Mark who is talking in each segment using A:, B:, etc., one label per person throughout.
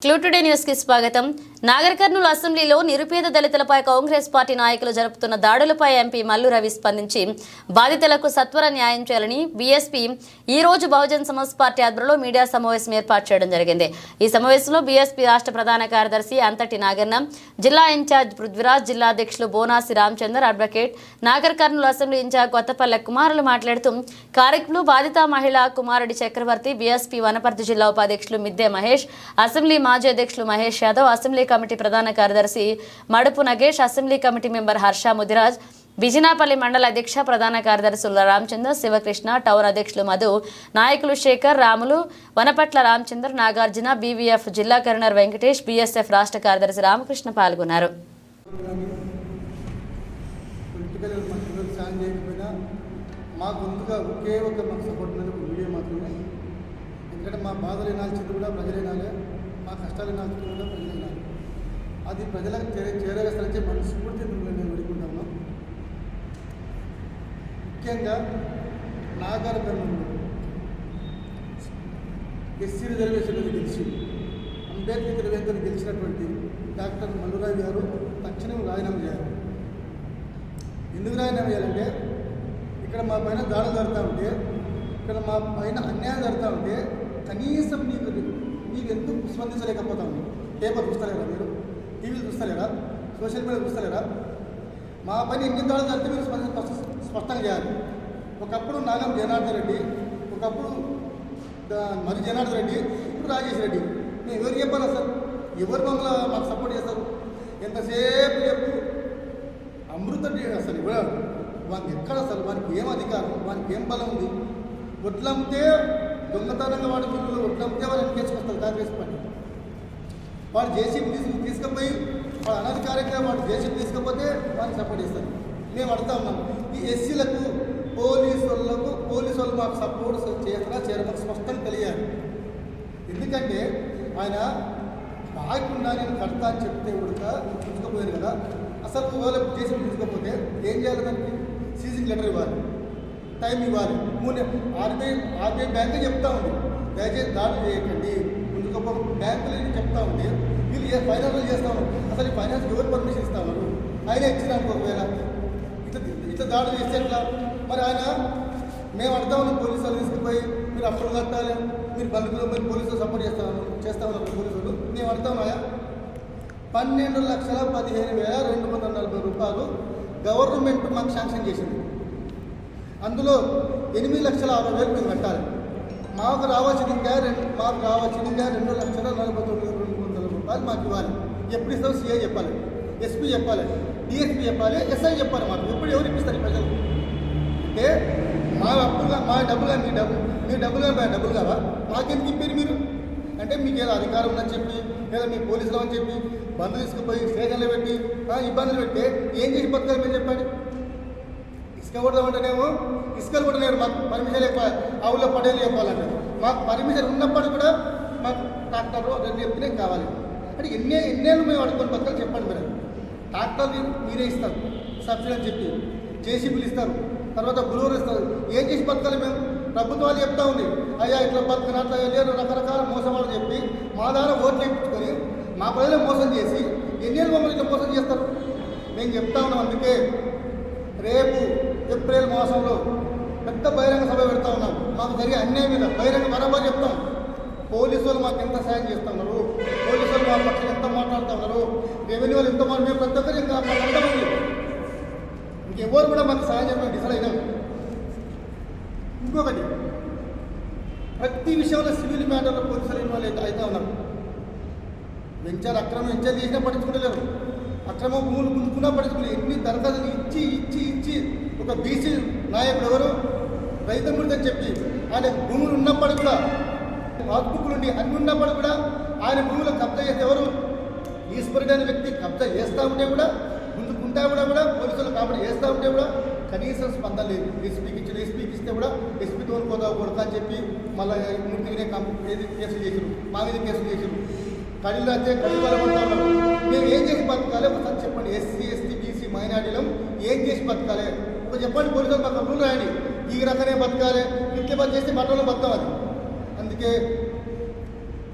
A: Today news కి స్వాగతం. నాగర్ కర్నూలు అసెంబ్లీలో నిరుపేద దళితులపై కాంగ్రెస్ పార్టీ నాయకులు జరుపుతున్న దాడులపై ఎంపీ మల్లు రవి స్పందించి బాధితులకు సత్వర న్యాయం చేయాలని బీఎస్పీ ఈ రోజు బహుజన్ సమాజ్ పార్టీ ఆధ్వర్యంలో మీడియా సమావేశం ఏర్పాటు చేయడం జరిగింది. ఈ సమావేశంలో బీఎస్పీ రాష్ట్ర ప్రధాన కార్యదర్శి అంతటి నాగన్న, జిల్లా ఇన్ఛార్జ్ పృథ్వీరాజ్, జిల్లా అధ్యక్షులు Bonasi Ramachandar, advocate Nagar Kurnool assembly incharge Kothapalle కుమారులు మాట్లాడుతూ కార్యక్రమంలో బాధిత మహిళ కుమారుడి చక్రవర్తి, బీఎస్పీ వనపర్తి జిల్లా ఉపాధ్యక్షులు మిద్దె మహేష్, అసెంబ్లీ మాజీ అధ్యక్షులు మహేష్ యాదవ్, అసెంబ్లీ కమిటీ ప్రధాన కార్యదర్శి Madupu Nagesh, assembly committee member Harsha Mudiraj, Bijinapalli మండల అధ్యక్ష ప్రధాన కార్యదర్శులు రామచంద్ర, శివకృష్ణ, టౌన్ అధ్యక్షులు మధు, నాయకులు శేఖర్, రాములు, వనపట్ల రామచంద్ర, నాగార్జున, బీవీఎఫ్ జిల్లా కన్వీనర్ వెంకటేష్, బీఎస్ఎఫ్ రాష్ట్ర కార్యదర్శి రామకృష్ణ పాల్గొన్నారు.
B: మా గొంతుగా ఒకే ఒక మాకు సపోర్ట్ ఉన్నది ఒక వీడియో మాత్రమే. ఎందుకంటే మా బాధలు వినాల్సింది కూడా ప్రజలు వినాలి, మా కష్టాలు వినాల్సింది కూడా ప్రజలు వినాలి. అది ప్రజలకు చేరవేసే మనస్ఫూర్తి మేము వేడుకుంటాము. ముఖ్యంగా నాగర్ కర్నూలు ఎస్సీ రిజర్వేషన్లు గెలిచి అంబేద్కర్ రిజర్వేషన్ గెలిచినటువంటి డాక్టర్ మల్లురావు గారు తక్షణం రాజీనామా చేయాలి. ఎందుకు రాజీనామా చేయాలంటే ఇక్కడ మా పైన దాడులు జరుగుతూ ఉంటే, ఇక్కడ మా పైన అన్యాయం జరుగుతూ ఉంటే కనీసం మీకు ఎందుకు స్పందించలేకపోతా ఉంది? పేపర్ చూస్తలేరా మీరు? టీవీలు చూస్తలేరా? Social media చూస్తలేరా? మా పైన ఎన్ని దాడులు జరిగితే మీరు స్పష్టంగా చేయాలి. ఒకప్పుడు నాగం జనార్దన్ రెడ్డి, ఒకప్పుడు మరి జనార్దన్ రెడ్డి, ఇప్పుడు రాజేష్ రెడ్డి. మేము ఎవరికి చెప్పాలి అసలు? ఎవరు మమ్మల్ని మాకు సపోర్ట్ చేస్తారు? ఎంతసేపు చెప్పు అమృత అసలు ఇవ్వడాడు వానికి ఎక్కడ అసలు? వానికి ఏం అధికారం, వానికి ఏం బలం ఉంది? ఒట్లమ్మితే దొంగతనంగా వాడి పిల్లలు ఒట్లమ్మితే వాళ్ళు ఎన్నికేసుకొస్తారు కాంగ్రెస్ పార్టీ. వాడు జేసీబీ తీసుకుపోయి వాడు అనధికారికంగా వాడు జేసీబీ తీసుకపోతే వాడిని సపోర్ట్ చేస్తారు. మేము అడుగుతా ఉన్నాం, ఈ ఎస్సీలకు పోలీసు వాళ్ళు మాకు సపోర్ట్ చేస్తారా చేయమని స్పష్టంగా తెలియాలి. ఎందుకంటే ఆయన బాగుండా నేను కడతా అని చెప్తే కూడా తీసుకుపోయారు కదా. అసలు వాళ్ళు జేసీబీ తీసుకోకపోతే ఏం చేయాలి? దానికి సీజింగ్ లెటర్ ఇవ్వాలి, టైం ఇవ్వాలి. ఆర్బీఐ బ్యాంకే చెప్తా ఉంది దయచేసి దాడులు చేయకండి, ముందుకు బ్యాంకులు చెప్తా ఉంది. వీళ్ళు ఫైనాన్స్ చేస్తా ఉన్నారు. అసలు ఈ ఫైనాన్స్ ఎవరు పర్మిషన్ ఇస్తా ఉన్నారు? ఆయన ఇచ్చినానికి ఒకవేళ ఇట్లా దాడులు చేస్తే ఎట్లా? మరి ఆయన మేము అడుగుతా ఉన్నాం, పోలీసు వాళ్ళు తీసుకుపోయి మీరు అప్పులు కట్టాలి, మీరు బంధువులు మీరు పోలీసులు సపోర్ట్ చేస్తా ఉన్నారు పోలీసులు. మేము అడుగుతా ఉన్నాయా? 12,15,240 రూపాయలు గవర్నమెంట్ మాకు శాంక్షన్ చేసింది. అందులో 8,60,60,000 మేము కట్టాలి. మాకు రావాల్సింది ఇంకా 2,49,200 రూపాయలు మాకు ఇవ్వాలి. ఎప్పుడు ఇస్తాం? సీఐ చెప్పాలి, ఎస్పీ చెప్పాలి, డిఎస్పీ చెప్పాలి, ఎస్ఐ చెప్పాలి. మాకు ఎప్పుడు ఎవరు ఇప్పిస్తారు ప్రజలు? అంటే మా డబ్బులుగా మీ డబ్బులు కావా? మాకెందుకు ఇప్పారు మీరు? అంటే మీకు ఏదో అధికారం ఉందని చెప్పి లేదా మీ పోలీసులు అని చెప్పి బంధు తీసుకుపోయి స్టేషన్లో పెట్టి ఇబ్బందులు పెడితే ఏం చేసి బతకాలి మీరు చెప్పండి? ఇసుక కొడదామంటేనేమో ఇసుకలు కూడా లేరు, మాకు పర్మిషన్ ఆవుల్లో పడేలు చెప్పాలంటే మాకు పర్మిషన్ ఉన్నప్పుడు కూడా మాకు ట్రాక్టర్లు రెండు చెప్తేనే కావాలి. అంటే ఎన్నేళ్ళు మేము అడుగుకొని బతకాలి చెప్పండి మీరు? ట్రాక్టర్లు మీరే ఇస్తారు సబ్సిడీ అని చెప్పి, జేసీబీలు ఇస్తారు, తర్వాత గురువులు ఇస్తారు. ఏం చేసి బతకాలి మేము? ప్రభుత్వాలు చెప్తా ఉంది అయ్యా ఇట్లా బతుకుని అట్లా లేరు రకరకాల మోసమాలు చెప్పి మా ద్వారా ఓట్లు ఇప్పించుకొని మా ప్రజలు మోసం చేసి ఎన్నేళ్ళు మమ్మల్ని ఇట్లా మోసం చేస్తారు? మేము చెప్తా ఉన్నాం. అందుకే రేపు ఏప్రిల్ మాసంలో పెద్ద బహిరంగ సభ పెడతా ఉన్నాం. మాకు జరిగే అన్యాయం మీద బహిరంగ బరాబర్ చెప్తాం. పోలీసు వాళ్ళు మాకు ఎంత సాయం చేస్తూ ఉన్నారు, పోలీసు వాళ్ళు మా పక్షాలు ఎంత మాట్లాడుతూ ఉన్నారు, రెవెన్యూ వాళ్ళు ఎంత మేము ప్రతి ఒక్కరు ఇంకా మాకు అంతమంది ఇంకెవరు కూడా మాకు సాయం చేయడం డిసైడ్ అయినాం. ఇంకొకటి, ప్రతి విషయంలో సివిల్ మ్యాటర్లో పోలీసులు ఇన్వాల్వ్ అవుతూ ఉన్నారు. అక్రమం వెంచర్ చేసినా పట్టించుకుంటలేరు, అక్రమం భూములు గుంజుకున్నా పట్టించుకోలేదు. ఎన్ని దరఖాస్తులు ఇచ్చి ఒక బీసీ నాయకుడు ఎవరు రైతు అని చెప్పి ఆయన భూములు ఉన్నప్పటికి కూడా పాస్బుక్లు ఉండి అన్ని ఉన్నప్పటికి కూడా ఆయన భూములు కబ్జా చేస్తే ఎవరు? ఈశ్వరుడు అనే వ్యక్తి కబ్జా చేస్తూ ఉంటే కూడా గుంజుకుంటా కూడా పోలీసులు కాబట్టి చేస్తూ ఉంటే కూడా కనీసం స్పందన లేదు. ఎస్పీకి ఇస్తే కూడా ఎస్పీతో కొడతా అని చెప్పి మళ్ళీ మూర్తిగానే కేసులు చేసారు, మా మీద కేసులు చేసారు. కడిలో అయితే కడి బలపడతా ఉన్నారు. మేము ఏం చేసి బతకాలి ఒకసారి చెప్పండి. ఎస్సీ ఎస్టీ బీసీ మైనార్టీలం ఏం చేసి బతకాలి ఒక చెప్పండి. పోలీసులు మాకు రూల్ రాయండి, ఈ రకమే బతకాలి, ఇట్లే బతు చేస్తే బట్టలో బతాం. అది అందుకే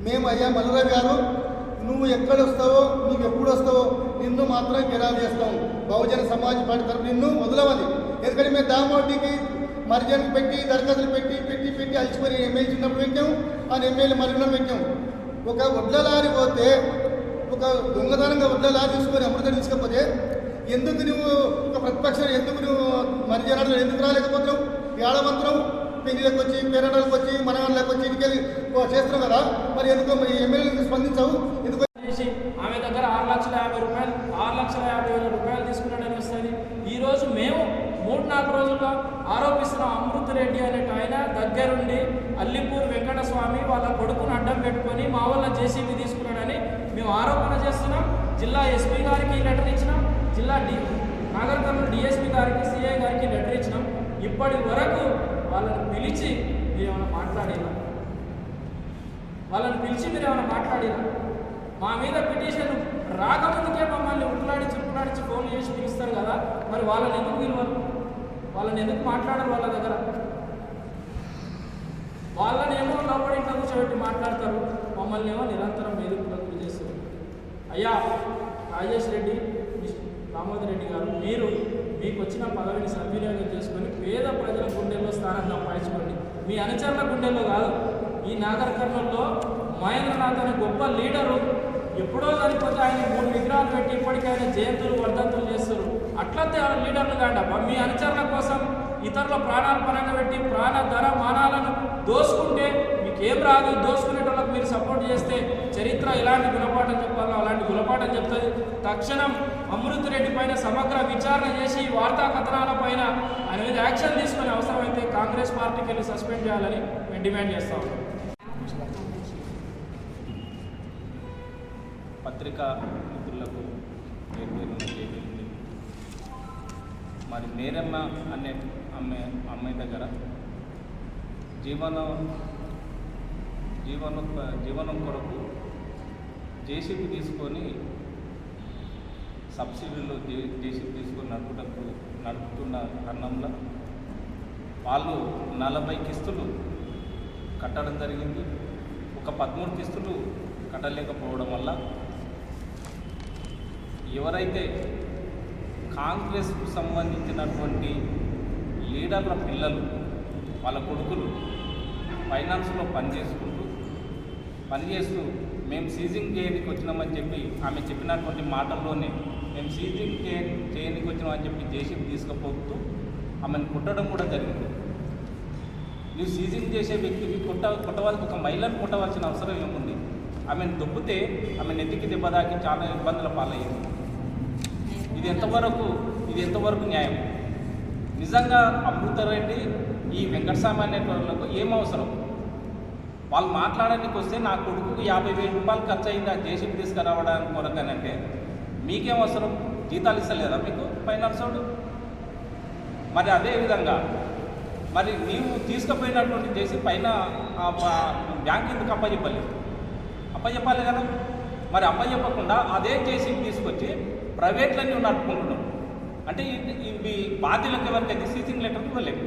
B: మేము అయ్యా మల్లురావు గారు నువ్వు ఎక్కడ వస్తావో నువ్వు ఎప్పుడు వస్తావో నిన్ను మాత్రం గిరాలు చేస్తాం. బహుజన సమాజ్ పార్టీ తరఫు నిన్ను వదలవది. ఎందుకంటే మేము దామోటికి మరిజన్కి పెట్టి దరఖాస్తులు పెట్టి అలసిపోయి ఎమ్మెల్యే చిన్నప్పుడు పెట్టాము, ఆ ఎమ్మెల్యే మరిగిన పెట్టాము. ఒక వడ్ల లారీ పోతే, ఒక దొంగతనంగా వడ్ల లారీ తీసుకొని అమృతం తీసుకపోతే ఎందుకు నువ్వు ఒక ప్రతిపక్షం ఎందుకు నువ్వు మరిజనాలు ఎందుకు రాలేకపోతున్నావు? ఏడవంతున్నావు పెళ్లిలకు వచ్చి పేరెంటాలకు వచ్చి మనవాళ్ళకి వచ్చి ఇంటికెళ్ళి చేస్తున్నావు కదా, మరి ఎందుకు ఎమ్మెల్యేలకు స్పందించావు? ఎందుకు
C: ఆమె దగ్గర 6,50,000 రూపాయలు తీసుకున్నాడని వస్తుంది. ఈరోజు మేము 3-4 రోజులుగా ఆరోపిస్తున్నాం. అమృత్ రెడ్డి అనే ఆయన దగ్గరుండి అల్లిపూర్ వెంకటస్వామి వాళ్ళ కొడుకును అడ్డం పెట్టుకొని మా వాళ్ళ జేసీబీ తీసుకున్నాడని మేము ఆరోపణ చేస్తున్నాం. జిల్లా ఎస్పీ గారికి లెటర్ ఇచ్చినాం, జిల్లా నాగర్ కర్నూలు డిఎస్పీ గారికి, సిఐ గారికి లెటర్ ఇచ్చినాం. ఇప్పటి వరకు వాళ్ళని పిలిచి మీరు ఏమైనా మాట్లాడినా మా మీద పిటిషన్ రాకముందుకే మమ్మల్ని ఉట్లాడించి ఫోన్ చేసి పిలుస్తారు కదా, మరి వాళ్ళని ఎందుకు పిలవరు? వాళ్ళని ఎందుకు మాట్లాడరు? వాళ్ళ దగ్గర వాళ్ళని ఏమో లోపడి ఇంట్లో కూర్చోబెట్టి మాట్లాడతారు, మమ్మల్ని ఏమో నిరంతరం వేధింపులకు గురి చేస్తారు. అయ్యా రాజేష్ రెడ్డి, దామోదర్ రెడ్డి గారు, మీకు వచ్చిన పదవిని సద్వినియోగం చేసుకొని పేద ప్రజల గుండెల్లో స్థానం సంపాదించుకోండి. మీ అనుచరుల గుండెల్లో కాదు. ఈ నాగర్ కర్నూలులో మహేంద్రనాథ్ అనే గొప్ప లీడరు ఎప్పుడో చనిపోతే ఆయన 3 విగ్రహాలు పెట్టి ఇప్పటికీ ఆయన జయంతులు వర్ధంతులు చేస్తారు. అట్లంతే లీడర్లు కాండబ్బా. మీ అనుచరుల కోసం ఇతరుల ప్రాణాలు పరంగా పెట్టి ప్రాణ ధర మానాలను దోసుకుంటే మీకేం రాదు. దోసుకునేటోళ్ళకి మీరు సపోర్ట్ చేస్తే చరిత్ర ఎలాంటి గుణపాఠం చెప్పాలో అలాంటి గుణపాఠం చెప్తుంది. తక్షణం అమృత్ రెడ్డి పైన సమగ్ర విచారణ చేసి వార్తా కథనాల పైన ఆయన మీద యాక్షన్ తీసుకునే అవసరమైతే కాంగ్రెస్ పార్టీకి వెళ్ళి సస్పెండ్ చేయాలని మేము డిమాండ్ చేస్తా ఉన్నాం.
D: పత్రికా మిత్రులకు మరి నేరమ్మ అనే అమ్మాయి దగ్గర జీవనం కొరకు జేసీబీ తీసుకొని సబ్సిడీలో జేసీబీ తీసుకొని నడుపుతున్న కారణంలో వాళ్ళు 40 కిస్తులు కట్టడం జరిగింది. ఒక 13 కిస్తులు కట్టలేకపోవడం వల్ల ఎవరైతే కాంగ్రెస్కు సంబంధించినటువంటి లీడర్ల పిల్లలు వాళ్ళ కొడుకులు ఫైనాన్స్లో పనిచేస్తూ మేము సీజింగ్ చేయడానికి వచ్చినామని చెప్పి ఆమె చెప్పినటువంటి మాటల్లోనే మేము సీజింగ్ చేయడానికి వచ్చినామని చెప్పి జేసీబీ తీసుకుపోతూ ఆమెను కుట్టడం కూడా జరిగింది. నువ్వు సీజింగ్ చేసే వ్యక్తికి కొట్టవలసి ఒక మహిళను కొట్టవలసిన అవసరం ఏముంది? ఆమెను దొబ్బితే ఆమె నెత్తికి దెబ్బ తాకి చాలా ఇబ్బందుల పాలయ్యింది. ఇది ఎంతవరకు న్యాయం? నిజంగా అమృతారెడ్డి ఈ వెంకటస్వామి అనేటోళ్ళకు ఏం అవసరం? వాళ్ళు మాట్లాడడానికి వస్తే నా కొడుకుకు 50,000 రూపాయలు ఖర్చు అయింది ఆ జేసీబీ తీసుకురావడానికి కొరకనంటే మీకేం అవసరం? జీతాలు ఇస్తలేదా మీకు ఫైనాన్స్ వాడు? మరి అదేవిధంగా మరి నీవు తీసుకుపోయినటువంటి జేసీ పైన బ్యాంక్ ఎందుకు అప్పచెప్పాలి కదా. మరి అప్పచెప్పకుండా అదే జేసీబీ తీసుకొచ్చి ప్రైవేట్లో నువ్వు నడుపుకుంటున్నావు అంటే ఇవి బాధ్యులకు ఎవరికైతే సీజింగ్ లెటర్ ఇవ్వలేదు.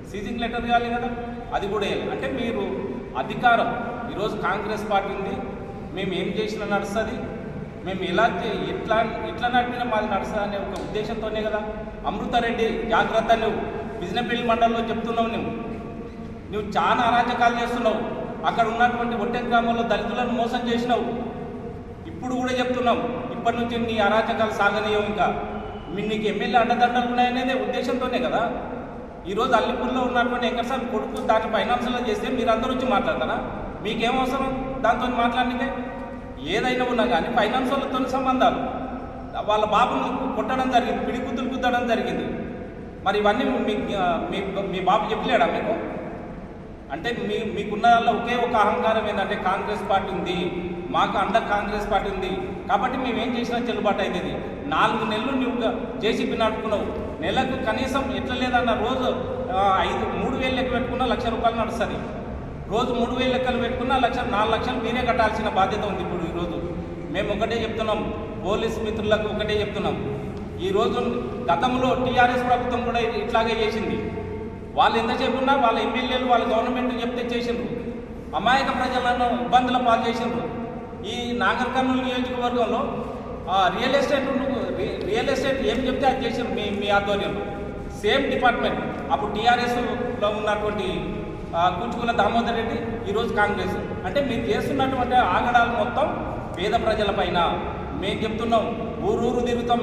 D: సీజింగ్ లెటర్ కావాలి కదా, అది కూడా వేయాలి. అంటే మీరు అధికారం ఈరోజు కాంగ్రెస్ పార్టీ ఉంది, మేము ఏం చేసినా నడుస్తుంది, మేము ఎట్లా నడిపినా మాది నడుస్తుంది అనే ఒక ఉద్దేశంతోనే కదా. అమృతారెడ్డి జాగ్రత్త, నువ్వు బిజినపల్లి మండలంలో చెప్తున్నావు, నువ్వు చాలా అరాచకాలు చేస్తున్నావు. అక్కడ ఉన్నటువంటి ఒట్టె గ్రామంలో దళితులను మోసం చేసినావు. ఇప్పుడు కూడా చెప్తున్నాం, ఇప్పటి నుంచి నీ అరాచకాలు సాగనీయవు. ఇంకా నీకు ఎమ్మెల్యే అండదండలు ఉన్నాయనేదే ఉద్దేశంతోనే కదా. ఈరోజు అల్లిపూర్లో ఉన్నటువంటి వెంకటస్వామి కొడుకు దాన్ని ఫైనాన్షియల్లో చేస్తే మీరు అందరూ వచ్చి మాట్లాడతారా? మీకేం అవసరం దాంతో మాట్లాడనికే? ఏదైనా ఉన్నా కానీ ఫైనాన్షియల్తో సంబంధాలు. వాళ్ళ బాబును కొట్టడం జరిగింది, పిడిగుద్దులు గుద్దడం జరిగింది. మరి ఇవన్నీ మీ బాబు చెప్పలేడా మీకు? అంటే మీకున్న దానిలో ఒకే ఒక అహంకారం ఏంటంటే కాంగ్రెస్ పార్టీ ఉంది, మాకు కాంగ్రెస్ పార్టీ ఉంది కాబట్టి మేమేం చేసినా చెల్లుబాటు అవుతుంది. 4 నెలలు నువ్వు జేసీబీ నడుపుకున్నావు, నెలకు కనీసం ఎట్లా లేదన్న రోజు 3,000 లెక్క పెట్టుకున్నా ₹1,00,000 నడుస్తుంది. రోజు 3,000 లెక్కలు పెట్టుకున్నా 4 లక్షలు మీరే కట్టాల్సిన బాధ్యత ఉంది. ఇప్పుడు ఈరోజు మేము ఒకటే చెప్తున్నాం, పోలీస్ మిత్రులకు ఒకటే చెప్తున్నాం. ఈరోజు గతంలో టీఆర్ఎస్ ప్రభుత్వం కూడా ఇట్లాగే చేసింది. వాళ్ళు ఎంతసేపు ఉన్నా వాళ్ళ ఎమ్మెల్యేలు వాళ్ళ గవర్నమెంట్ చెప్తే చేసిండ్రు, అమాయక ప్రజలను ఇబ్బందుల పాలు చేసిండ్రు. ఈ నాగర్ కర్నూలు నియోజకవర్గంలో రియల్ ఎస్టేట్ ఏం చెప్తే అది చేసారు మీ ఆధ్వర్యంలో. సేమ్ డిపార్ట్మెంట్ అప్పుడు టీఆర్ఎస్లో ఉన్నటువంటి కుంచుకుల దామోదర్ రెడ్డి, ఈరోజు కాంగ్రెస్. అంటే మీరు చేస్తున్నటువంటి ఆగడాలు మొత్తం పేద ప్రజలపైన. మేము చెప్తున్నాం, ఊరూరు తిరుగుతాం,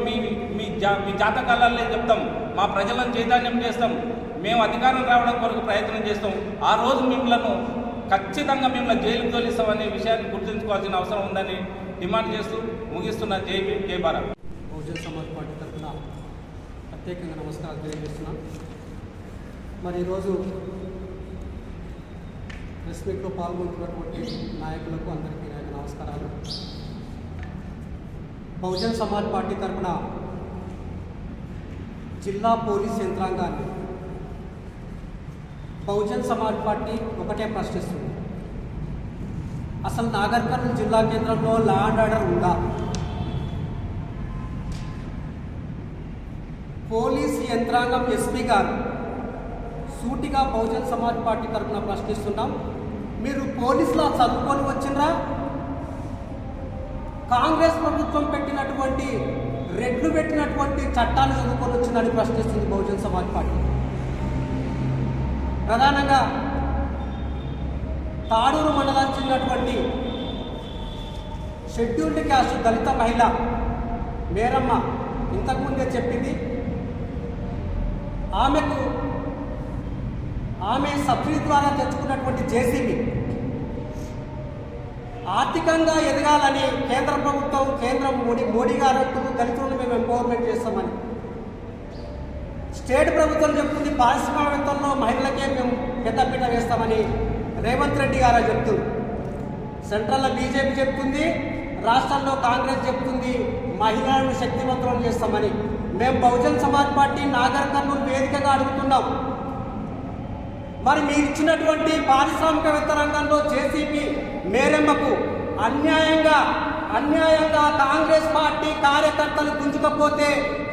D: మీ జాతకాలనే చెప్తాం, మా ప్రజలను చైతన్యం చేస్తాం, మేము అధికారం రావడం కొరకు ప్రయత్నం చేస్తాం. ఆ రోజు మిమ్మల్ని ఖచ్చితంగా మిమ్మల్ని జైలుకు తోలిస్తామనే విషయాన్ని గుర్తుంచుకోవాల్సిన అవసరం ఉందని డిమాండ్ చేస్తూ ముగిస్తున్న జై భీమ్, జై భారత్.
E: బహుజన్ సమాజ్ పార్టీ తరఫున ప్రత్యేకంగా నమస్కారాలు తెలియజేస్తున్నాం. మరి ఈరోజు ప్రెస్ మీట్లో పాల్గొంటున్నటువంటి నాయకులకు అందరికీ నా యొక్క నమస్కారాలు. బహుజన్ సమాజ్ పార్టీ తరఫున జిల్లా పోలీస్ యంత్రాంగాన్ని బహుజన్ సమాజ్ పార్టీ ఒకటే ప్రశ్నిస్తుంది, అసలు నాగర్ కర్నూలు జిల్లా కేంద్రంలో లా అండ్ ఆర్డర్ ఉందా? పోలీస్ యంత్రాంగం ఎస్పీ గారు సూటిగా బహుజన్ సమాజ్ పార్టీ తరఫున ప్రశ్నిస్తున్నాం, మీరు పోలీసులా చదువుకొని వచ్చిండ్రా? కాంగ్రెస్ ప్రభుత్వం పెట్టినటువంటి రెడ్లు పెట్టినటువంటి చట్టాలు చదువుకొని వచ్చిందని ప్రశ్నిస్తుంది బహుజన్ సమాజ్ పార్టీ. ప్రధానంగా తాడూరు మండలానికి చెందినటువంటి షెడ్యూల్డ్ క్యాస్ట్ దళిత మహిళ మేరమ్మ ఇంతకుముందే చెప్పింది, ఆమె సబ్సిడీ ద్వారా తెచ్చుకున్నటువంటి జేసీబీ ఆర్థికంగా ఎదగాలని కేంద్ర ప్రభుత్వం, మోడీ గారు అంటూ దళితులను మేము ఎంపవర్మెంట్ చేస్తామని, స్టేట్ ప్రభుత్వం చెప్తుంది పారిశ్రామికవేత్తల్లో మహిళలకే మేము పెద్దపీట వేస్తామని రేవంత్ రెడ్డి గారు చెప్తుంది. సెంట్రల్లో బీజేపీ చెప్తుంది, రాష్ట్రంలో కాంగ్రెస్ చెప్తుంది మహిళలను శక్తివంతులను చేస్తామని. మేము బహుజన్ సమాజ్ పార్టీ నాగర్ కర్నూలు వేదికగా అడుగుతున్నాం, మరి మీరు ఇచ్చినటువంటి పారిశ్రామికవేత్త రంగంలో జేసీబీ మేరమ్మకు అన్యాయంగా కాంగ్రెస్ పార్టీ కార్యకర్తలు గుంజుకపోతే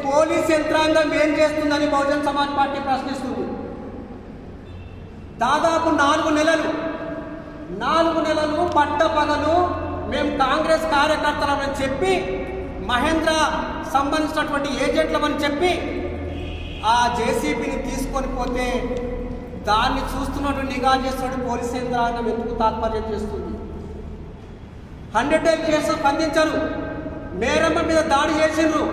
E: పోలీస్ యంత్రాంగం ఏం చేస్తుందని బహుజన్ సమాజ్ పార్టీ ప్రశ్నిస్తుంది. దాదాపు 4 నెలలు పట్టపగలు మేము కాంగ్రెస్ కార్యకర్తలమని చెప్పి, మహేంద్ర సంబంధించినటువంటి ఏజెంట్లమని చెప్పి ఆ జేసీబీని తీసుకొని పోతే దాన్ని చూస్తున్నట్టు నిఘా చేస్తున్నట్టు పోలీస్ యంత్రాంగం ఎందుకు తాత్పర్యం చేస్తుంది? 100 డేస్ కేసు స్పందించరు, మేరమ్మ మీద దాడి చేసిండ్రు,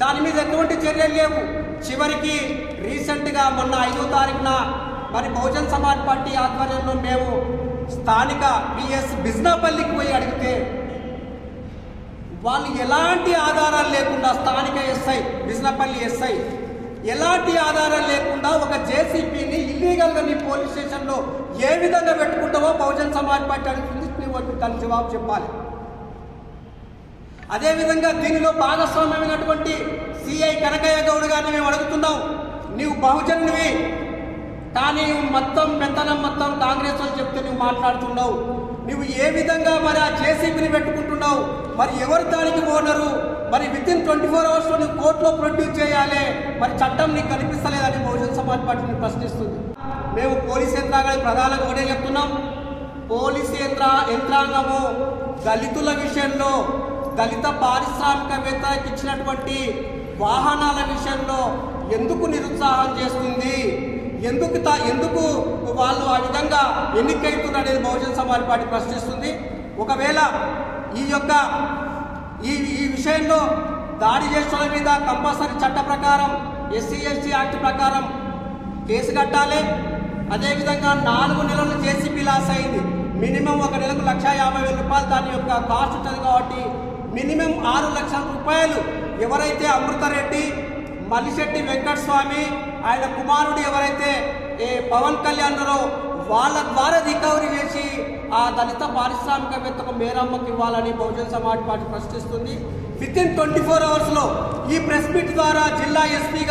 E: దాని మీద ఎటువంటి చర్యలు లేవు. చివరికి రీసెంట్గా మొన్న 5వ తారీఖున మరి బహుజన్ సమాజ్ పార్టీ ఆధ్వర్యంలో మేము స్థానిక పిఎస్ బిజ్నాపల్లికి పోయి అడిగితే వాళ్ళు ఎలాంటి ఆధారాలు లేకుండా, స్థానిక ఎస్ఐ బిజ్నాపల్లి ఎస్ఐ ఎలాంటి ఆధారాలు లేకుండా ఒక జేసీబీని ఇల్లీగల్గా నీ పోలీస్ స్టేషన్లో ఏ విధంగా పెట్టుకుంటావో బహుజన్ సమాజ్ పార్టీ అడుగుతుంది, నువ్వు దానికి జవాబు చెప్పాలి. అదేవిధంగా దీనిలో భాగస్వామ్యమైనటువంటి సిఐ కనకయ్య గౌడ్ గారిని మేము అడుగుతున్నాం, నీవు బహుజనుడివి కానీ మొత్తం పెత్తనం మొత్తం కాంగ్రెస్ వాళ్ళు చెప్తే నువ్వు మాట్లాడుతున్నావు, నువ్వు ఏ విధంగా మరి ఆ జేసీబీని పెట్టుకుంటున్నావు, మరి ఎవరు దానికి ఓనరు, మరి వితిన్ 24 అవర్స్లో నువ్వు కోర్టులో ప్రొడ్యూస్ చేయాలి, మరి చట్టం నీకు కనిపిస్తలేదని బహుజన్ సమాజ్ పార్టీని ప్రశ్నిస్తుంది. మేము పోలీస్ యంత్రాంగానికి ప్రధానంగా ఒకటే చెప్తున్నాం, పోలీస్ యంత్రాంగము దళితుల విషయంలో, దళిత పారిశ్రామికవేత్తలకు ఇచ్చినటువంటి వాహనాల విషయంలో ఎందుకు నిరుత్సాహం చేస్తుంది, ఎందుకు వాళ్ళు ఆ విధంగా ఎన్నికైతున్నారు అనేది బహుజన్ సమాజ్ పార్టీ ప్రశ్నిస్తుంది. ఒకవేళ ఈ విషయంలో దాడి చేసిన మీద కంపల్సరీ చట్ట ప్రకారం SC/ST యాక్ట్ ప్రకారం కేసు కట్టాలి. అదేవిధంగా 4 నెలలు జేసీబీ లాస్ అయింది, మినిమం ఒక నెలకు 1,50,000 రూపాయలు దాని యొక్క కాస్ట్ ఉంటుంది కాబట్టి మినిమం 6 లక్షల రూపాయలు ఎవరైతే అమృతారెడ్డి, మల్లిశెట్టి వెంకటస్వామి, ఆయన కుమారుడు ఎవరైతే పవన్ కళ్యాణ్ వాళ్ళ ద్వారా రికవరీ చేసి ఆ దళిత పారిశ్రామికవేత్తకు మేరమ్మకి ఇవ్వాలని బహుజన్ సమాజ్ పార్టీ ప్రశ్నిస్తుంది. వితిన్ 24 అవర్స్లో ఈ ప్రెస్ మీట్ ద్వారా జిల్లా ఎస్పీ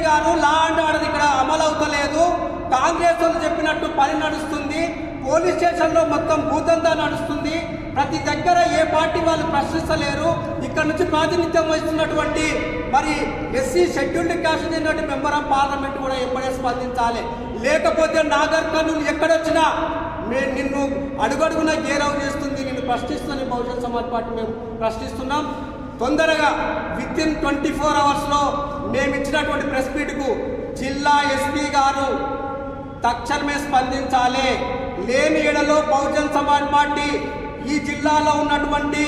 E: గారు లా అండ్ ఆర్డర్ ఇక్కడ అమలు అవుతలేదు, కాంగ్రెస్ వాళ్ళు చెప్పినట్టు పని నడుస్తుంది, పోలీస్ స్టేషన్లో మొత్తం భూతంతా నడుస్తుంది, ప్రతి దగ్గర ఏ పార్టీ వాళ్ళు ప్రశ్నిస్తలేరు, ఇక్కడ నుంచి ప్రాతినిధ్యం వహిస్తున్నటువంటి మరి ఎస్సీ షెడ్యూల్డ్ క్యాస్ట్ చెందిన మెంబర్ ఆఫ్ పార్లమెంట్ కూడా ఎప్పుడే స్పందించాలి. లేకపోతే నాగర్ కర్నూలు ఎక్కడొచ్చినా నిన్ను అడుగడుగునా గేరవ్ చేస్తుంది, నిన్ను ప్రశ్నిస్తున్న బహుజన్ సమాజ్ పార్టీ మేము ప్రశ్నిస్తున్నాం. తొందరగా వితిన్ 24 అవర్స్లో మేము ఇచ్చినటువంటి ప్రెస్ మీట్కు జిల్లా ఎస్పీ గారు తక్షణమే స్పందించాలి. లేని ఏడలో బహుజన్ సమాజ్ పార్టీ ఈ జిల్లాలో ఉన్నటువంటి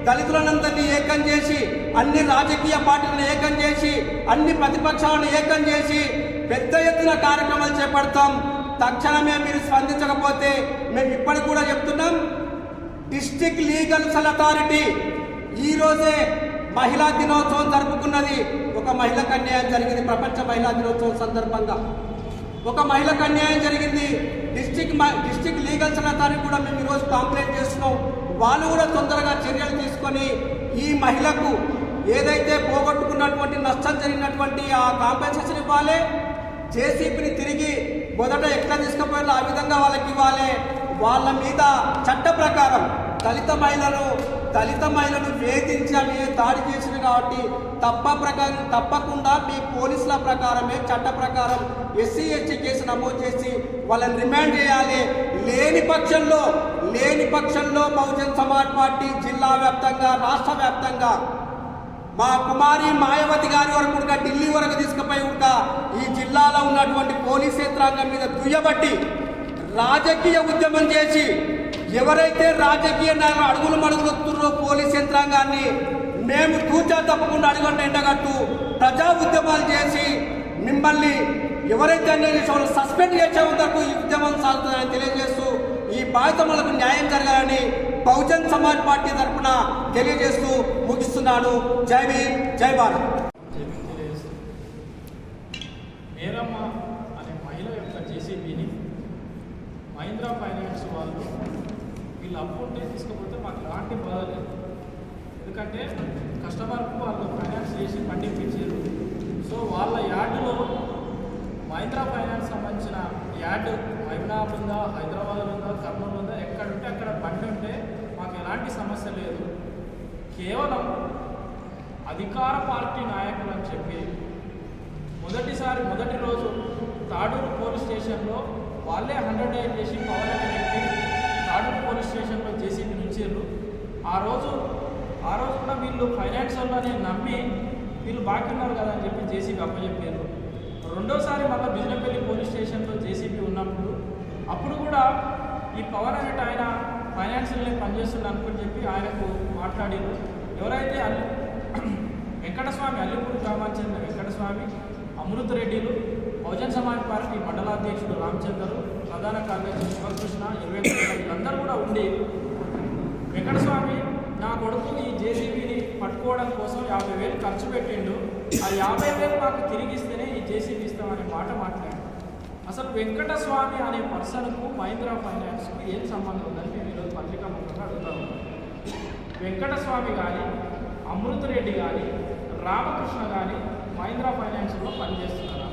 E: దళితులందరినీ ఏకం చేసి, అన్ని రాజకీయ పార్టీలను ఏకం చేసి, అన్ని ప్రతిపక్షాలను ఏకం చేసి పెద్ద ఎత్తున కార్యక్రమాలు చేపడతాం. తక్షణమే మీరు స్పందించకపోతే మేము ఇప్పటికి కూడా చెప్తున్నాం, డిస్ట్రిక్ట్ లీగల్ సెల్ అథారిటీ ఈరోజే మహిళా దినోత్సవం జరుపుకున్నది. ఒక మహిళకు అన్యాయం జరిగింది. ప్రపంచ మహిళా దినోత్సవం సందర్భంగా ఒక మహిళకు అన్యాయం జరిగింది. డిస్ట్రిక్ట్ లీగల్ సెల్ అథారిటీ కూడా మేము ఈరోజు కంప్లైంట్ చేస్తున్నాం. వాళ్ళు కూడా తొందరగా చర్యలు తీసుకొని ఈ మహిళకు ఏదైతే పోగొట్టుకున్నటువంటి నష్టం జరిగినటువంటి ఆ కాంపెన్సేషన్ ఇవ్వాలి. జేసీబీని తిరిగి మొదట ఎట్లా తీసుకుపోయారో ఆ విధంగా వాళ్ళకి ఇవ్వాలి. వాళ్ళ మీద చట్ట ప్రకారం దళిత మహిళను వేధించి అవి దాడి చేసింది కాబట్టి తప్పకుండా మీ పోలీసుల ప్రకారమే చట్ట ప్రకారం ఎస్సీ ఎస్టీ కేసు నమోదు చేసి వాళ్ళని రిమాండ్ చేయాలి. లేని పక్షంలో బహుజన్ సమాజ్ పార్టీ జిల్లా వ్యాప్తంగా రాష్ట్ర వ్యాప్తంగా మా కుమారి మాయావతి గారి వరకు కూడా ఢిల్లీ వరకు తీసుకుపోయి కూడా ఈ జిల్లాలో ఉన్నటువంటి పోలీస్ యంత్రాంగం మీద దుయ్యబట్టి రాజకీయ ఉద్యమం చేసి ఎవరైతే రాజకీయ అడుగులు మడుగులుతున్నారో పోలీస్ యంత్రాంగాన్ని మేము తూచా తప్పకుండా అడుగుంటే ఎండగట్టు ప్రజా ఉద్యమాలు చేసి మిమ్మల్ని ఎవరైతే అన్యాయం సస్పెండ్ చేసే వరకు ఈ ఉద్యమం సాగుతుందని తెలియజేస్తూ ఈ బాధితులకు న్యాయం జరగాలని బహుజన్ సమాజ్ పార్టీ తరఫున తెలియజేస్తూ ముగిస్తున్నాను. జై భీమ్, జై భారత్.
C: మేరమ్మ అనే మహిళ యొక్క జేసీబీని మహీంద్రా ఫైనాన్స్ వాళ్ళు వీళ్ళు అప్పు ఉంటే తీసుకపోతే మాకు ఎలాంటి బాధ లేదు. ఎందుకంటే కస్టమర్కు వాళ్ళు ఫైనాన్స్ చేసి పండించారు. సో వాళ్ళ యార్డులో మహీంద్రా ఫైనాన్స్ సంబంధించిన యార్డు మహబూబాబాద్ ఉందా, హైదరాబాద్ ఉందా, కర్నూలు ఉందా, ఎక్కడుంటే అక్కడ బండి ఉంటే మాకు ఎలాంటి సమస్య లేదు. కేవలం అధికార పార్టీ నాయకులు అని చెప్పి మొదటి రోజు తాడూరు పోలీస్ స్టేషన్లో వాళ్ళే 100 చేసి పవన్ అనే వ్యక్తి తాడూరు పోలీస్ స్టేషన్లో జేసీబీ నుంచారు. ఆ రోజు కూడా వీళ్ళు ఫైనాన్స్ వాళ్ళని నమ్మి వీళ్ళు బాకీ ఉన్నారు కదా అని చెప్పి జేసీబీ అప్పచెప్పారు. రెండోసారి మళ్ళీ బిజినపల్లి పోలీస్ స్టేషన్లో జేసీబీ ఉన్నప్పుడు అప్పుడు కూడా ఈ పవన్ అనేట ఆయన ఫైనాన్షియల్ని పనిచేస్తుంది అనుకుని చెప్పి ఆయనకు మాట్లాడారు. ఎవరైతే వెంకటస్వామి అల్లిపూర్ గ్రామానికి చెందిన వెంకటస్వామి, అమృత్ రెడ్డిలు, బహుజన్ సమాజ్ పార్టీ మండలాధ్యక్షుడు రామచంద్రు, ప్రధాన కార్యదర్శి శివకృష్ణ, వీళ్ళందరూ కూడా ఉండి వెంకటస్వామి నా కొడుకు ఈ జేసీబీని పట్టుకోవడం కోసం 50,000 ఖర్చు పెట్టిండు, ఆ 50,000 మాకు తిరిగిస్తేనే ఈ జేసీబీ ఇస్తామనే మాట మాట్లాడాడు. అసలు వెంకటస్వామి అనే పర్సన్కు మహీంద్రా ఫైనాన్స్కు ఏం సంబంధం ఉందని మేము ఈరోజు పత్రికా ముఖంగా అడుగుతా ఉన్నాం. వెంకటస్వామి కానీ, అమృత్ రెడ్డి కానీ, రామకృష్ణ కానీ మహీంద్రా ఫైనాన్స్లో పనిచేస్తున్నారా?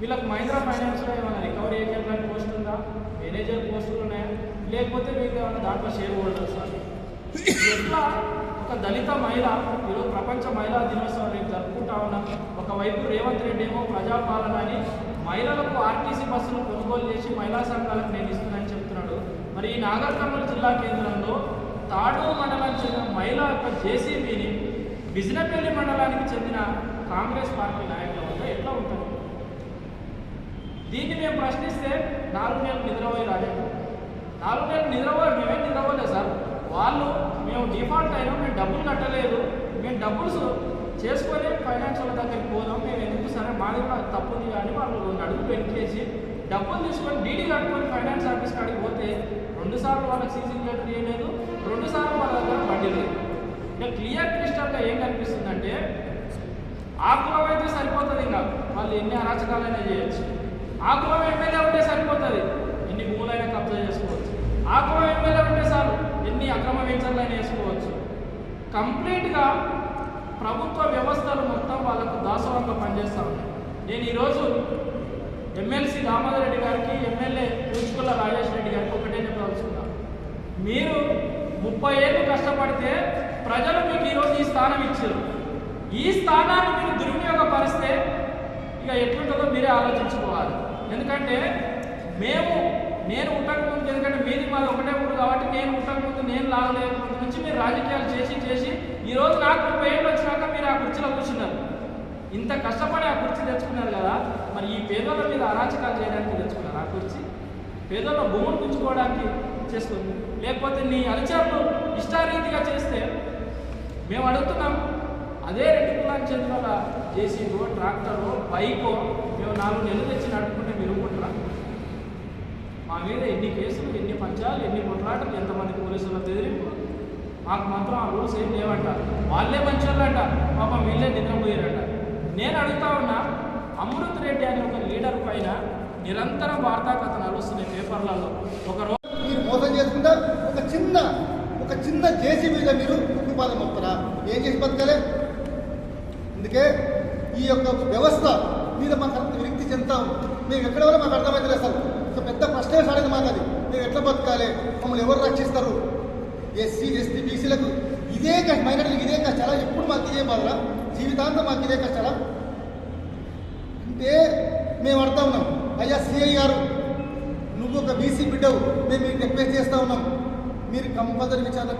C: వీళ్ళకి మహీంద్రా ఫైనాన్స్లో ఏమైనా రికవరీ ఏజెంట్ అని పోస్ట్ ఉందా, మేనేజర్ పోస్టులు ఉన్నాయా, లేకపోతే వీళ్ళు ఏమైనా దాంట్లో షేర్ హోల్డర్స్ అని? ఎట్లా ఒక దళిత మహిళ ఈరోజు ప్రపంచ మహిళా దినోత్సవం రేపు జరుపుకుంటా ఉన్నాం. ఒకవైపు రేవంత్ రెడ్డి ఏమో ప్రజాపాలన అని మహిళలకు ఆర్టీసీ బస్సులు కొనుగోలు చేసి మహిళా సంఘాలకు నేను ఇస్తున్నానని చెప్తున్నాడు. మరి ఈ నాగర్ కర్నూలు జిల్లా కేంద్రంలో తాడూరు మండలానికి చెందిన మహిళ యొక్క జేసీబీని బిజినపల్లి మండలానికి చెందిన కాంగ్రెస్ పార్టీ నాయకుల వద్ద ఎట్లా ఉంటుంది? దీన్ని మేము ప్రశ్నిస్తే 4 నెలలు నిద్రపోయి రాజేంద్ర 4 నెలలు నిద్రపోయి మేమేం నిద్రపోలేదు సార్. వాళ్ళు మేము డిఫాల్ట్ అయినా మేము డబ్బులు కట్టలేదు, మేము డబ్బులు చేసుకొని ఫైనాన్షియల్ దగ్గరికి పోదాం, మేము ఎందుకు సరే మాది కూడా తప్పుంది కానీ వాళ్ళు 2 అడుగులు వెనకేసి డబ్బులు తీసుకొని డీడీ కట్టుకొని ఫైనాన్స్ ఆఫీస్ కాడికి పోతే 2 సార్లు వాళ్ళకి సీజింగ్ లెటర్ ఇవ్వలేదు, 2 సార్లు వాళ్ళ దగ్గర వడ్డీ లేదు. ఇక క్లియర్ క్రిస్టల్గా ఏం కనిపిస్తుందంటే ఆ కులం అయితే సరిపోతుంది, ఇంకా వాళ్ళు ఎన్ని అరాచకాలైనా చేయొచ్చు. ఆ కులం ఎమ్మెల్యే ఉంటే సరిపోతుంది, ఎన్ని భూములైనా కబ్జా చేసుకోవచ్చు. ఆ కులం ఎమ్మెల్యే ఉంటే చాలు, ఎన్ని అక్రమ వెంచర్లైనా వేసుకోవచ్చు. కంప్లీట్గా ప్రభుత్వ వ్యవస్థలు మొత్తం వాళ్ళకు దాసవంగా పనిచేస్తూ ఉన్నాయి. నేను ఈరోజు ఎమ్మెల్సీ దామోదర్ రెడ్డి గారికి, ఎమ్మెల్యే పూచుకుల రాజేష్ రెడ్డి గారికి ఒకటే చెప్పదలుచుకున్నాను. మీరు 30 ఏళ్ళు కష్టపడితే ప్రజలు మీకు ఈరోజు ఈ స్థానం ఇచ్చారు. ఈ స్థానాన్ని మీరు దుర్వినియోగపరిస్తే ఇక ఎట్లుంటుందో మీరే ఆలోచించుకోవాలి. ఎందుకంటే మేము నేను ఉండకముందు, ఎందుకంటే మీది మాది ఒకటే ఊరు కాబట్టి నేను ఉండకముందు, నేను లాగలేకముందు నుంచి మీరు రాజకీయాలు చేసి ఈరోజు నాకు 30 ఏళ్ళు వచ్చినాక మీరు ఆ కుర్చీలో కూర్చున్నారు. ఇంత కష్టపడి ఆ కుర్చీ తెచ్చుకున్నారు కదా, మరి ఈ పేదోళ్ళ మీద అరాచకాలు చేయడానికి తెచ్చుకున్నారు ఆ కుర్చీ? పేదోళ్ళ భూములు పుంజుకోవడానికి చేసుకుంది, లేకపోతే నీ అనుచరులు ఇష్టారీతిగా చేస్తే మేము అడుగుతున్నాం. అదే రెడ్డి కులానికి చెందిన వాళ్ళ జేసీబో, ట్రాక్టరో, బైకో మేము 4 నెలలు తెచ్చి నడుపుకుంటే మీరు ఊరుకుంటారా? మా మీద ఎన్ని కేసులు, ఎన్ని పంచాలు, ఎన్ని కొట్లాటలు, ఎంతమంది పోలీసుల బెదిరింపు. మాకు మాత్రం ఆ రూల్స్ ఏం లేవంట. వాళ్ళే మంచోళ్ళంట, పాపం వీళ్ళే నిద్రపోయారంట. నేను అడుగుతా ఉన్నా, అమృత్ రెడ్డి అనే ఒక లీడర్ పైన నిరంతరం వార్తా కథ నడుస్తున్నాయి పేపర్లలో.
B: మీరు మోసం చేసుకుంటా ఒక చిన్న జేసీ మీద మీరు ఉపాధి మొత్తారా? ఏం చేసి బతకాలే? అందుకే ఈ యొక్క వ్యవస్థ మీద మాకు అంత విరక్తి చెందుతాం. మేము ఎక్కడ వల్ల మాకు అర్థమైతే అసలు ఒక పెద్ద ప్రశ్నే సాడేది మాకు. అది మేము ఎట్లా బతకాలి, మమ్మల్ని ఎవరు రక్షిస్తారు? ఎస్సీ ఎస్టీ బీసీలకు ఇదే కష్టం, మైనార్టీలకు ఇదే కష్టాలా? ఎప్పుడు మాకు ఇదే బాధలా? జీవితాంతం మాకు ఇదే కష్టాలా? అంటే మేము అడుగుతా ఉన్నాం, అయ్యా సిఐ గారు, నువ్వు ఒక బీసీ బిడ్డవు, మేము మీకు రిక్వెస్ట్ చేస్తూ ఉన్నాం, మీరు కంపల్సరీ విచారణ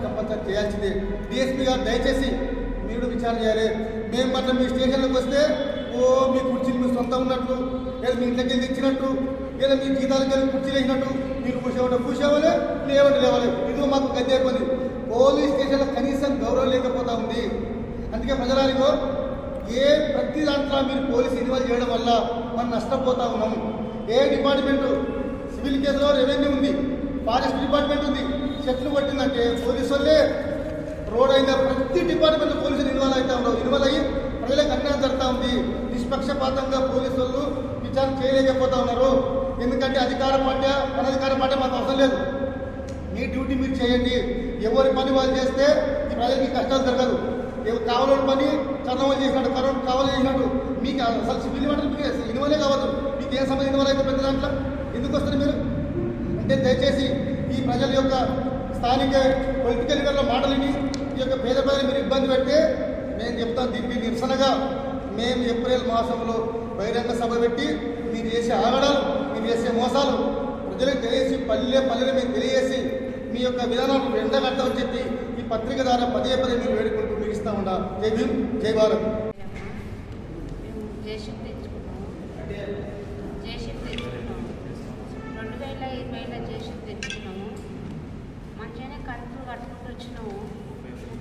B: చేయాల్సిందే. డిఎస్పీ గారు దయచేసి మీరు విచారణ చేయాలి. మేము మాత్రం మీ స్టేషన్లోకి వస్తే మీ కుర్చీలు మీరు సొంతం ఉన్నట్లు, లేదా మీ ఇంట్లోకి వెళ్ళి ఇచ్చినట్టు, లేదా మీ జీతాలకు వెళ్ళి కుర్చీలు వేసినట్టు మీరు కూర్చోవాలి, లేవాలి. ఇదిగో మాకు గద్దె అయిపోయింది. పోలీస్ స్టేషన్లో కనీసం గౌరవం లేకపోతా ఉంది. అందుకే ప్రజలానికో ప్రతి దాంట్లో మీరు పోలీసు ఇన్వాల్వ్ చేయడం వల్ల మనం నష్టపోతా ఉన్నాం. ఏ డిపార్ట్మెంటు, సివిల్ కేసులో రెవెన్యూ ఉంది, ఫారెస్ట్ డిపార్ట్మెంట్ ఉంది, చెట్లు పట్టిందంటే పోలీసు వాళ్ళే, రోడ్ అయినా ప్రతి డిపార్ట్మెంట్లో పోలీసులు ఇన్వాల్వ్ అవుతా ఉండవు. ఇన్వాల్వ్ అయ్యి ప్రజలకు అన్యాయం జరుగుతూ ఉంది. నిష్పక్షపాతంగా పోలీసు వాళ్ళు విచారణ చేయలేకపోతా ఉన్నారు. ఎందుకంటే అధికార పార్టీ అనధికార పార్టీ మాకు అవసరం లేదు. మీ డ్యూటీ మీరు చేయండి. ఎవరి పని వాళ్ళు చేస్తే ఈ ప్రజలకి కష్టాలు జరగదు. కావాలని పని కర్నూలు చేసినట్టు, కావాలి చేసినట్టు మీకు అసలు సివిల్ మాటలు మీకు ఇన్వాల్వ్ కావద్దు. మీకు ఏం సమయం ఇన్వాల్వ్ అయితే పెద్ద దాంట్లో ఎందుకు వస్తారు మీరు? అంటే దయచేసి ఈ ప్రజల యొక్క స్థానిక పొలిటికల్ లీడర్ల మాటలని ఈ యొక్క పేద ప్రజలు మీరు ఇబ్బంది పెడితే నేను చెప్తాను, దీనికి నిరసనగా మేము ఏప్రిల్ మాసంలో బహిరంగ సభ పెట్టి మీరు చేసే ఆగడాలు, మీరు చేసే మోసాలు ప్రజలకు తెలియజేసి పల్లెలు మేము తెలియజేసి మీ యొక్క విధానాలు ఎండగట్టమని చెప్పి ఈ పత్రిక ద్వారా పదే మీరు వేడుకుంటూ ముగిస్తూ ఉంటా. జై భీమ్, జై భారత్.
F: జేషిప్ తెచ్చుకున్నాము 2020లో జేషిప్ తెచ్చుకున్నాము. మంచిగానే కట్టుకుంటూ వచ్చినాము.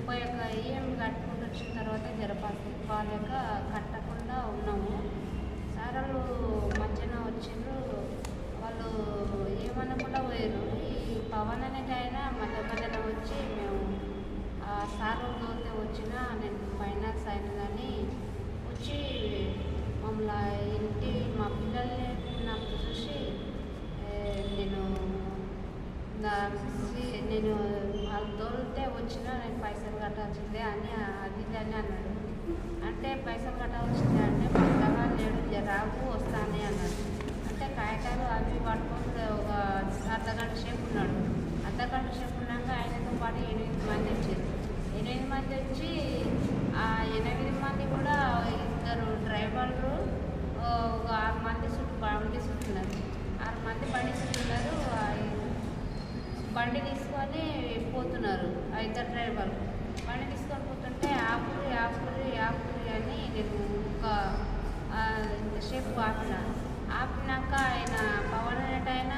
F: 31 EM కట్టుకుంటూ వచ్చిన తర్వాత జరపాలేక కట్టకుండా ఉన్నాము. సార్లు మంచిగా వచ్చిండ్రు, వాళ్ళు ఏమనకుండా పోయారు. ఈ పవన్ అనేటైనా మధ్యలో వచ్చి మేము సార్ తోలితే వచ్చినా నేను ఫైనాన్స్ అయిన కానీ వచ్చి మమ్మల్ని మా పిల్లల్ని నాకు చూసి నేను వాళ్ళు తోలితే వచ్చినా నేను పైసలు కట్టాల్సిందే అని అది అని అన్నాడు. అంటే పైసలు కట్టాల్సిందే అంటే పక్కగా లేడు, రావు వస్తానే అన్నాడు. అంటే కాగితాలు అవి పట్టుకొని ఒక అర్ధగంట సేపు ఉన్నాడు. అర్ధగంట సేపు ఉన్నాక ఆయనతో పాటు 8 మంది వచ్చారు. 8 మంది వచ్చి ఆ 8 మంది కూడా 2 డ్రైవర్లు, ఒక 6 మంది బండి చుట్టున్నారు. 6 మంది బండి చుట్టున్నారు. బండి తీసుకొని పోతున్నారు. 2 డ్రైవర్లు బండి తీసుకొని పోతుంటే ఆపురి అని నేను ఒక సేపు ఆపినాక ఆయన పవన్ అనేట ఆయన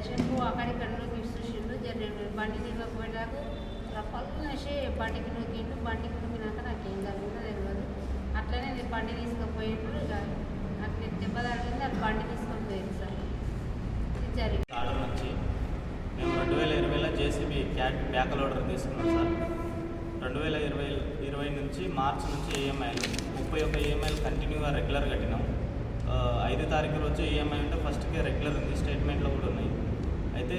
F: చెప్పు అక్కడిక్కడ చూసిండు. బండి నిలబోయేలాగా రప్పలు వేసి బండికి నూకిండు. బండికి నూకినాక నాకేం జరిగిందో తెలియదు. అట్లనే నేను బండి తీసుకుపోయిండు. నాకు నేను దెబ్బ తగిలింది, అది బండి తీసుకొని పోయింది సార్. ఇది జరిగింది.
G: ఆర్డర్ నుంచి మేము 2020లో జేసీబీ బ్యాక్ లోడర్ తీసుకున్నాం సార్. 2020 నుంచి మార్చి నుంచి ఈఎంఐలు 31 ఈఎంఐలు కంటిన్యూగా రెగ్యులర్ కట్టినాం. 5 తారీఖు రోజు ఈఎంఐ ఉంటే ఫస్ట్కే రెగ్యులర్ ఉంది, స్టేట్మెంట్లో కూడా ఉన్నాయి. అయితే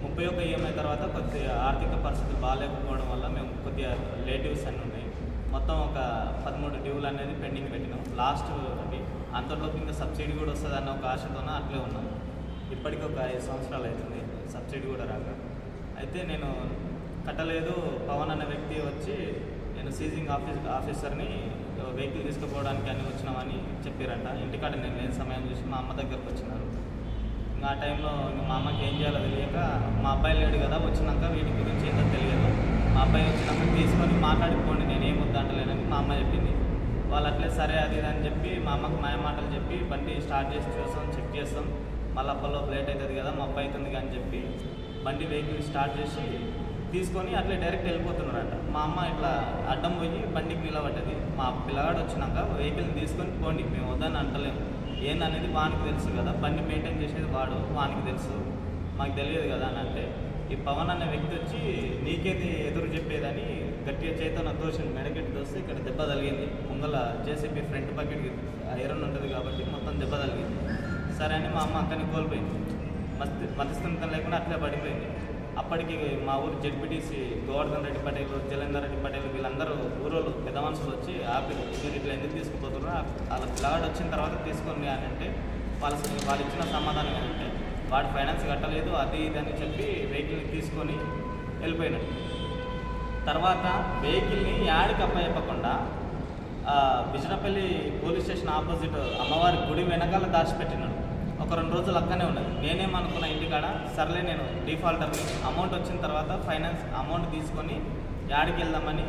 G: 31 ఈఎంఐ తర్వాత కొద్దిగా ఆర్థిక పరిస్థితులు బాగాలేకపోవడం వల్ల మేము కొద్దిగా లేట్ డ్యూస్ అన్నీ ఉన్నాయి. మొత్తం ఒక 13 డ్యూలు అనేది పెండింగ్ పెట్టినాం. లాస్ట్ అది అంతలోపు ఇంకా సబ్సిడీ కూడా వస్తుంది అన్న ఒక ఆశతోనే అట్లే ఉన్నాం. ఇప్పటికీ ఒక 5 సంవత్సరాలు అవుతుంది సబ్సిడీ కూడా రాక. అయితే నేను కట్టలేదు. పవన్ అనే వ్యక్తి వచ్చి నేను సీజింగ్ ఆఫీసర్ని వెహికల్ తీసుకుపోవడానికి అని వచ్చినామని చెప్పారంట. ఇంటికాడ నేను లేని సమయం చూసి మా అమ్మ దగ్గరకు వచ్చినారు. ఇంకా ఆ టైంలో ఇంకా మా అమ్మకి ఏం చేయాలో తెలియక మా అబ్బాయి లేడు కదా, వచ్చినాక వీటి గురించి ఏంటో తెలియదు, మా అబ్బాయి వచ్చినాక తీసుకొని మాట్లాడిపోండి, నేను ఏం వద్దంటలేనని మా అమ్మ చెప్పింది. వాళ్ళు అట్లే సరే అది ఇది అని చెప్పి మా అమ్మకి మాయ మాటలు చెప్పి బండి స్టార్ట్ చేసి చూస్తాం, చెక్ చేస్తాం, మళ్ళీ అప్పట్లో లేట్ అవుతుంది కదా, మా అబ్బాయి అవుతుంది అని చెప్పి బండి వెహికల్ స్టార్ట్ చేసి తీసుకొని అట్లే డైరెక్ట్ వెళ్ళిపోతున్నారంట. మా అమ్మ ఇట్లా అడ్డం పోయి బండికి నిలబడ్డది. మా పిల్లగాడు వచ్చినాక వెహికల్ని తీసుకొని పోండి, మేము వద్దని అంటలేము, ఏందనేది వానికి తెలుసు కదా, బండి మెయింటైన్ చేసేది వాడు, వానికి తెలుసు, మాకు తెలియదు కదా అని అంటే, ఈ పవన్ అనే వ్యక్తి వచ్చి నీకేది ఎదురు చెప్పేదని గట్టిగా చేతితో నా దోషం మెడకెట్టి దోస్తే ఇక్కడ దెబ్బ తగిలింది. ముంగల జేసీబీ ఫ్రంట్ బకెట్కి ఐరన్ ఉంటుంది కాబట్టి మొత్తం దెబ్బ తగిలింది. సరే అని మా అమ్మ అక్కడిని కోల్పోయింది, మధ్యస్థితం లేకుండా అట్లే పడిపోయింది. అప్పటికి మా ఊరు జెడ్పీటీసీ గోవర్ధన్ రెడ్డి పటేల్, జలేందర్ రెడ్డి పటేల్ వీళ్ళందరూ ఊరోళ్ళు పెద్ద మనుషులు వచ్చి ఆపి మీరు ఇట్లా ఎందుకు తీసుకుపోతున్నారు, వాళ్ళ పిల్లగాడు వచ్చిన తర్వాత తీసుకోండి అని అంటే వాళ్ళు ఇచ్చిన సమాధానం ఏంటంటే వాడు ఫైనాన్స్ కట్టలేదు అది ఇది అని చెప్పి వెహికల్ని తీసుకొని వెళ్ళిపోయినాడు. తర్వాత వెహికల్ని యాడికి అప్పచెప్పకుండా బిజినపల్లి పోలీస్ స్టేషన్ ఆపోజిట్ అమ్మవారి గుడి వెనకాల దాచిపెట్టినాడు. ఒక 2 రోజులు అక్కనే ఉన్నది. నేనేమనుకున్నా ఇంటికాడ సర్లే నేను డిఫాల్టర్ని, అమౌంట్ వచ్చిన తర్వాత ఫైనాన్స్ అమౌంట్ తీసుకొని యాడికి వెళ్దామని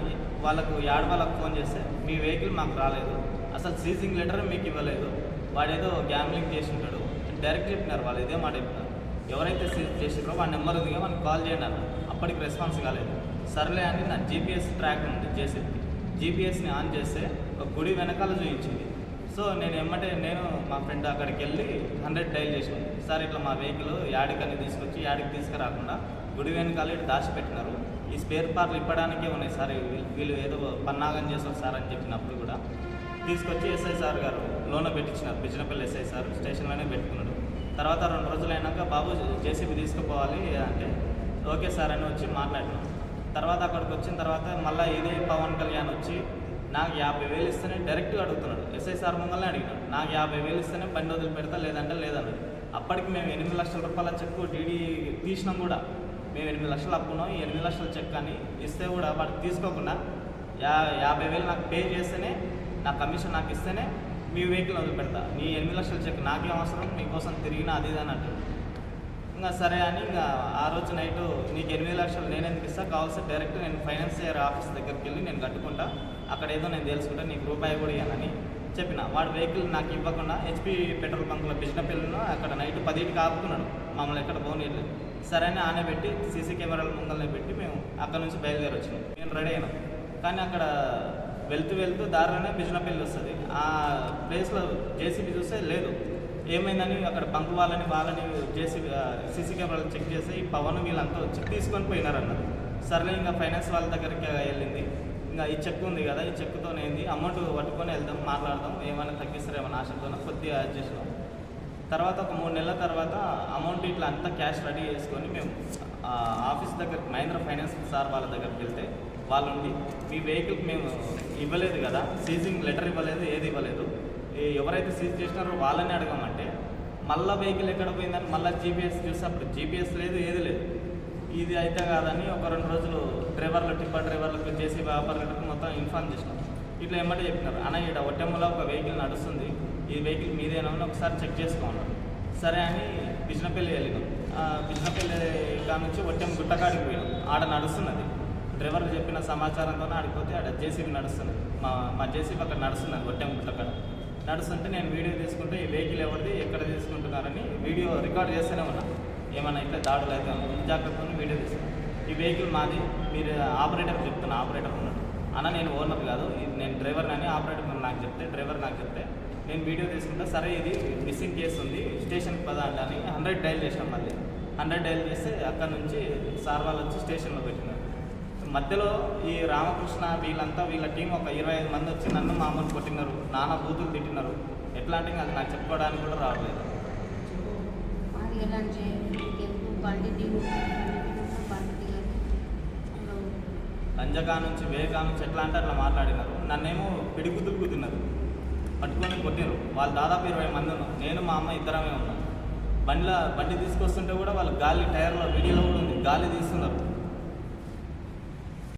G: వాళ్ళకు వాళ్ళకు ఫోన్ చేస్తే మీ వెహికల్ మాకు రాలేదు, అసలు సీజింగ్ లెటర్ మీకు ఇవ్వలేదు, వాడేదో గ్యాంబ్లింగ్ చేసి ఉంటాడు డైరెక్ట్ చెప్పినారు. వాళ్ళు ఇదే మాట చెప్పినారు, ఎవరైతే సీజ్ చేసినారో వాడి నెంబర్ ఉంది మనకి కాల్ చేయండి అన్న. అప్పటికి రెస్పాన్స్ కాలేదు. సర్లే అని నా జీపీఎస్ ట్రాక్ ఉంది చేసేది, జీపీఎస్ని ఆన్ చేస్తే ఒక గుడి వెనకాల చూపించింది. సో నేను మా ఫ్రెండ్ అక్కడికి వెళ్ళి 100 డైల్ చేసాను. సార్ ఇట్లా మా వెహికల్ యాడికని తీసుకొచ్చి యాడికి తీసుకురాకుండా గుడి వెనకాల ఇటు దాచిపెట్టినారు, ఈ స్పేర్ పార్ట్లు ఇప్పడానికే ఉన్నాయి సార్, వీళ్ళు ఏదో పన్నాగం చేస్తారు సార్ అని చెప్పినప్పుడు కూడా తీసుకొచ్చి ఎస్ఐ సార్ గారు లోన పెట్టించినారు. బిజినపల్లి ఎస్ఐ సార్ స్టేషన్లోనే పెట్టుకున్నాడు. తర్వాత 2 రోజులు అయినాక బాబు జేసీబీ తీసుకుపోవాలి అంటే ఓకే సార్ అని వచ్చి మాట్లాడినాం. తర్వాత అక్కడికి వచ్చిన తర్వాత మళ్ళీ ఇదే పవన్ కళ్యాణ్ వచ్చి నాకు 50,000 ఇస్తేనే డైరెక్ట్గా అడుగుతున్నాడు. ఎస్ఐ సార్ ముంగల్నే అడిగినాడు, నాకు 50,000 ఇస్తేనే బండి వదిలి పెడతా లేదంటే లేదన్నాడు. అప్పటికి మేము 8 లక్షల రూపాయల చెక్కు డీడీ తీసినాం కూడా, మేము 8 లక్షలు అప్పున్నాం, ఈ 8 లక్షల చెక్ అని ఇస్తే కూడా వాటికి తీసుకోకుండా 50,000 నాకు పే చేస్తేనే నా కమిషన్ నాకు ఇస్తేనే మీ వెహికల్ వదిలి పెడతా, నీ 8 లక్షల చెక్ నాకేం అవసరం, మీకోసం తిరిగినా అది ఇది అని అంటాడు. ఇంకా సరే అని ఇంకా ఆ రోజు నైట్ నీకు 8 లక్షలు నేను ఎందుకు ఇస్తా, కావాల్సి డైరెక్ట్ నేను ఫైనాన్సియర్ ఆఫీస్ దగ్గరికి వెళ్ళి నేను కట్టుకుంటా, అక్కడ ఏదో నేను తెలుసుకుంటా, నీకు రూపాయి కూడా ఇవ్వాలని చెప్పిన. వాడు వెహికల్ నాకు ఇవ్వకుండా హెచ్పి పెట్రోల్ బంక్లో బిజినపల్లిలో అక్కడ నైట్ 10కి ఆపుకున్నాడు, మమ్మల్ని ఎక్కడ పోనీయలేదు. సరే అని ఆనే పెట్టి సీసీ కెమెరాల ముంగల్నే పెట్టి మేము అక్కడ నుంచి బయలుదేరి వచ్చినాం. నేను రెడీ అయినాం, కానీ అక్కడ వెళ్తూ దారిలోనే బిజినపల్లి వస్తుంది. ఆ ప్లేస్లో జేసీబీ చూస్తే లేదు. ఏమైందని అక్కడ బంక్ వాళ్ళని సీసీ కెమెరాలు చెక్ చేస్తే ఈ పవన్ వీళ్ళంతా వచ్చి తీసుకొని పోయినారన్నారు. సర్లే ఇంకా ఫైనాన్స్ వాళ్ళ దగ్గరికి వెళ్ళింది. ఇంకా ఈ చెక్ ఉంది కదా, ఈ చెక్తోనేంది అమౌంట్ పట్టుకొని వెళ్దాం, మాట్లాడదాం, ఏమైనా తగ్గిస్తారేమో ఆశతో కొద్దిగా యాడ్ చేసినాం. తర్వాత ఒక 3 నెలల తర్వాత అమౌంట్ ఇట్లా అంతా క్యాష్ రెడీ చేసుకొని మేము ఆఫీస్ దగ్గరికి మహేంద్ర ఫైనాన్స్ సార్ వాళ్ళ దగ్గరికి వెళ్తే వాళ్ళుండి మీ వెహికల్కి మేము ఇవ్వలేదు కదా, సీజింగ్ లెటర్ ఇవ్వలేదు, ఏది ఇవ్వలేదు, ఎవరైతే సీజ్ చేసినారో వాళ్ళని అడగమంటే మళ్ళీ వెహికల్ ఎక్కడ పోయిందని మళ్ళీ జీపీఎస్ చూస్తే అప్పుడు జీపీఎస్ లేదు, ఏది లేదు. ఇది అయితే కాదని ఒక 2 రోజులు టిప్పర్ డ్రైవర్లకు చేసి వ్యాపారులకు మొత్తం ఇన్ఫార్మ్ చేసినాం. ఇట్లా ఏమంటే చెప్పినారు, అన్న ఇక్కడ ఒట్టెమ్మలో ఒక వెహికల్ నడుస్తుంది, ఈ వెహికల్ మీదేనా ఒకసారి చెక్ చేసుకోమన్నారు. సరే అని బిజినపల్లి వెళ్ళినాం. బిజినపల్లి కాడ నుంచి ఒట్టెమ్మ గుట్టకాడికి పోయినాం. ఆడ నడుస్తున్నది, డ్రైవర్ చెప్పిన సమాచారంతోనే ఆడిపోతే ఆడ జేసీబీ నడుస్తున్నది. మా జేసీబీ అక్కడ నడుస్తున్నది ఒట్టెమ్మ గుట్టకాడ నడుస్తుంటే నేను వీడియో తీసుకుంటే ఈ వెహికల్ ఎవరిది ఎక్కడ తీసుకుంటున్నారని వీడియో రికార్డ్ చేస్తూనే ఉన్నా. ఏమన్నా ఇట్లా దాడులు అయితే జాగ్రత్తగా వీడియో తీసుకున్నాను. ఈ వెహికల్ మాది, మీరు ఆపరేటర్ చెప్తున్నా, ఆపరేటర్ ఉన్నాడు అన్న, నేను ఓనర్ కాదు, నేను డ్రైవర్ని అని ఆపరేటర్ డ్రైవర్ నాకు చెప్తే నేను వీడియో తీసుకుంటా. సరే ఇది మిస్సింగ్ కేసు ఉంది, స్టేషన్కి పద అని 100 డైల్ చేసినాం. మళ్ళీ 100 డైల్ చేస్తే అక్కడ నుంచి సార్ వాళ్ళు వచ్చి స్టేషన్లో పెట్టినారు. మధ్యలో ఈ రామకృష్ణ వీళ్ళ టీం ఒక 25 మంది వచ్చి నన్ను మామూలు కొట్టినారు, నానా బూతులు తిట్టినారు. ఎట్లా అంటే అది నాకు చెప్పుకోవడానికి కూడా రావట్లేదు. లంజకా నుంచి వేగా నుంచి ఎట్లా అంటే అట్లా మాట్లాడినారు. నన్నేమో పిడిగుద్దులు కుదిన్నారు, పట్టుకొని కొట్టినారు. వాళ్ళు దాదాపు 20 మంది ఉన్నారు, నేను మా అమ్మ ఇద్దరమే ఉన్నాం. బండి తీసుకొస్తుంటే కూడా వాళ్ళు గాలి టైర్లో వీడియోలో కూడా ఉంది, గాలి తీస్తున్నారు.